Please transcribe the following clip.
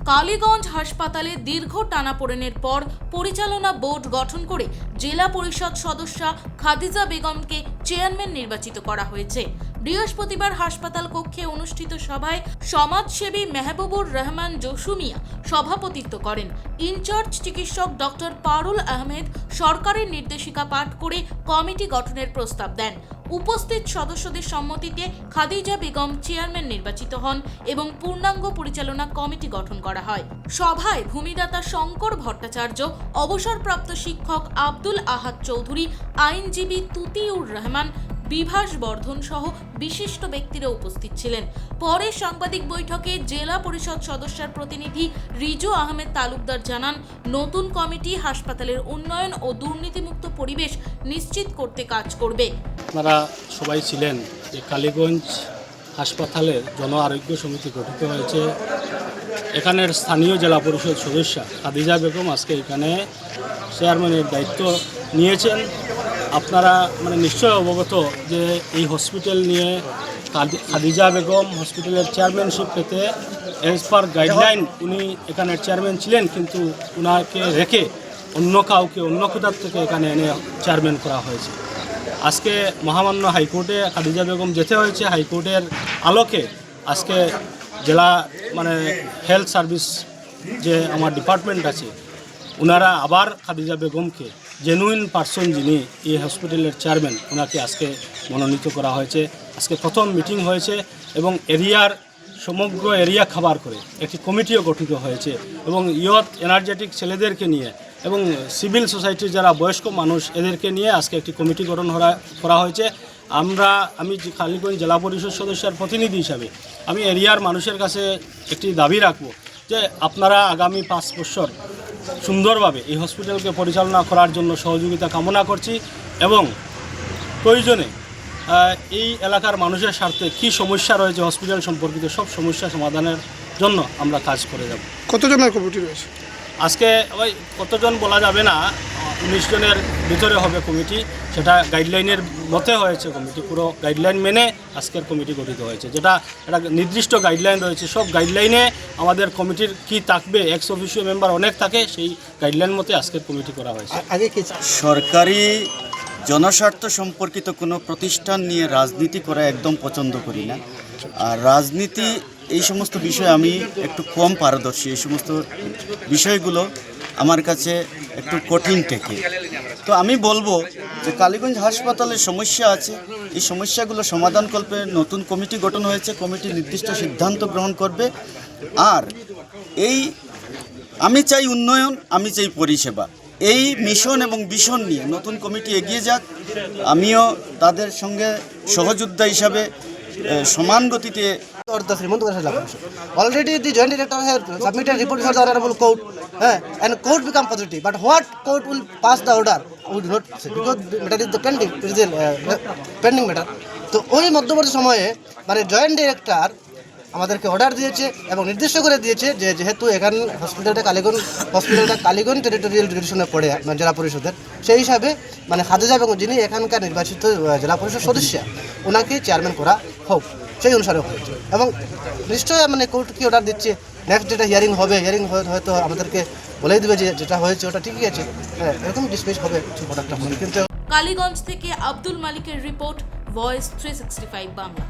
কালীগঞ্জ হাসপাতালে দীর্ঘ টানাপোড়েনের পর পরিচালনা বোর্ড গঠন করে জেলা পরিষদ সদস্যা খাদিজা বেগমকে চেয়ারম্যান নির্বাচিত করা হয়েছে। বৃহস্পতিবার হাসপাতাল কক্ষে অনুষ্ঠিত সভায় সমাজসেবী মেহবুবুর রহমান জসুমিয়া সভাপতিত্ব করেন। ইনচার্জ চিকিৎসক ডক্টর পারুল আহমেদ সরকারের নির্দেশিকা পাঠ করে কমিটি গঠনের প্রস্তাব দেন। উপস্থিত সদস্যদের সম্মতিতে খাদিজা বেগম চেয়ারম্যান নির্বাচিত হন এবং পূর্ণাঙ্গ পরিচালনা কমিটি গঠন করা হয়। সভায় ভূমিদাতা শঙ্কর ভট্টাচার্য, অবসরপ্রাপ্ত শিক্ষক আব্দুল আহাদ চৌধুরী, আইনজীবী তুতিউর রহমান, বিভাস বর্ধন সহ বিশিষ্ট ব্যক্তিরা উপস্থিত ছিলেন। পরে সাংবাদিক বৈঠকে জেলা পরিষদ সদস্যের প্রতিনিধি রিজু আহমেদ তালুকদার জানান, নতুন কমিটি হাসপাতালের উন্নয়ন ও দুর্নীতিমুক্ত পরিবেশ নিশ্চিত করতে কাজ করবে। আপনারা সবাই ছিলেন যে কালীগঞ্জ হাসপাতালের জন আরোগ্য সমিতি গঠিত হয়েছে। এখানের স্থানীয় জেলা পরিষদ সদস্য খাদিজা বেগম আজকে এখানে চেয়ারম্যানের দায়িত্ব নিয়েছেন। আপনারা নিশ্চয় অবগত যে এই হসপিটাল নিয়ে খাদিজা বেগম হসপিটালের চেয়ারম্যানশিপ পেতে অ্যাজ পার গাইডলাইন উনি এখানের চেয়ারম্যান ছিলেন, কিন্তু ওনাকে রেখে অন্য কাউকে অন্য কোথার থেকে এখানে এনে চেয়ারম্যান করা হয়েছে। আজকে মহামান্য হাইকোর্টে খাদিজা বেগম যেতে হয়েছে। হাইকোর্টের আলোকে আজকে জেলা হেলথ সার্ভিস যে আমার ডিপার্টমেন্ট আছে, ওনারা আবার খাদিজা বেগমকে জেনুইন পার্সন যিনি এই হসপিটালের চেয়ারম্যান, ওনাকে আজকে মনোনীত করা হয়েছে। আজকে প্রথম মিটিং হয়েছে এবং সমগ্র এরিয়া খাবার করে একটি কমিটিও গঠিত হয়েছে এবং ইয়থ এনার্জেটিক ছেলেদেরকে নিয়ে এবং সিভিল সোসাইটির যারা বয়স্ক মানুষ এদেরকে নিয়ে আজকে একটি কমিটি গঠন করা হয়েছে। আমি কালীগঞ্জ জেলা পরিষদ সদস্যের প্রতিনিধি হিসাবে আমি এরিয়ার মানুষের কাছে একটি দাবি রাখব যে আপনারা আগামী 5 বছর সুন্দরভাবে এই হসপিটালকে পরিচালনা করার জন্য সহযোগিতা কামনা করছি এবং প্রয়োজনে এই এলাকার মানুষের স্বার্থে কী সমস্যা রয়েছে হসপিটাল সম্পর্কিত সব সমস্যা সমাধানের জন্য আমরা কাজ করে যাব। কতজনের কমিটি রয়েছে? আজকে ওই কতজন বলা যাবে না, 19 জনের ভিতরে হবে কমিটি। সেটা গাইডলাইনের মতে হয়েছে কমিটি, পুরো গাইডলাইন মেনে আজকের কমিটি গঠিত হয়েছে। যেটা একটা নির্দিষ্ট গাইডলাইন রয়েছে, সব গাইডলাইনে আমাদের কমিটির কি থাকবে, এক্স অফিসিও মেম্বার অনেক থাকে, সেই গাইডলাইন মতে আজকের কমিটি করা হয়েছে। আগে কি সরকারি জনস্বার্থ সম্পর্কিত কোনো প্রতিষ্ঠান নিয়ে রাজনীতি করা একদম পছন্দ করি না। আর রাজনীতি এই সমস্ত বিষয়ে আমি একটু কম পারদর্শী। এই সমস্ত বিষয়গুলো আমার কাছে একটু কঠিন ঠেকে। তো আমি বলবো যে কালীগঞ্জ হাসপাতালের সমস্যা আছে, এই সমস্যাগুলো সমাধান করবে নতুন কমিটি গঠন হয়েছে। কমিটি নির্দিষ্ট সিদ্ধান্ত গ্রহণ করবে। আর আমি চাই উন্নয়ন, আমি চাই পরিষেবা। এই মিশন এবং ভিশন নিয়ে নতুন কমিটি এগিয়ে যাক। আমিও তাদের সঙ্গে সহযোদ্ধা হিসাবে সমান গতিতে। Already the joint director has submitted report for the honorable court, and court become positive. But what court will pass the order, we do not say, because the matter is the pending matter. তো ওই মধ্যবর্তী সময়ে joint director আমাদেরকে order দিয়েছে এবং নির্দিষ্ট করে দিয়েছে যে যেহেতু এখানে হসপিটালটা কালীগঞ্জ টেরিটোরিয়াল ডিভিশনে পড়ে জেলা পরিষদের, সেই হিসাবে খাদিজা বেগম যিনি এখানকার নির্বাচিত জেলা পরিষদ সদস্য, ওনাকে চেয়ারম্যান করা হোক, সেই অনুসারে হয়েছে। এবং নিশ্চয়ই কোর্ট কি অর্ডার দিচ্ছে, নেক্সট যেটা হিয়ারিং হবে, হয়তো আমাদেরকে বলেই দেবে যে যেটা হয়েছে ওটা ঠিকই আছে, এরকম ডিসমিস হবে অর্ডারটা। কিন্তু কালীগঞ্জ থেকে আব্দুল মালিকের রিপোর্ট, ভয়েস 365 বাংলা।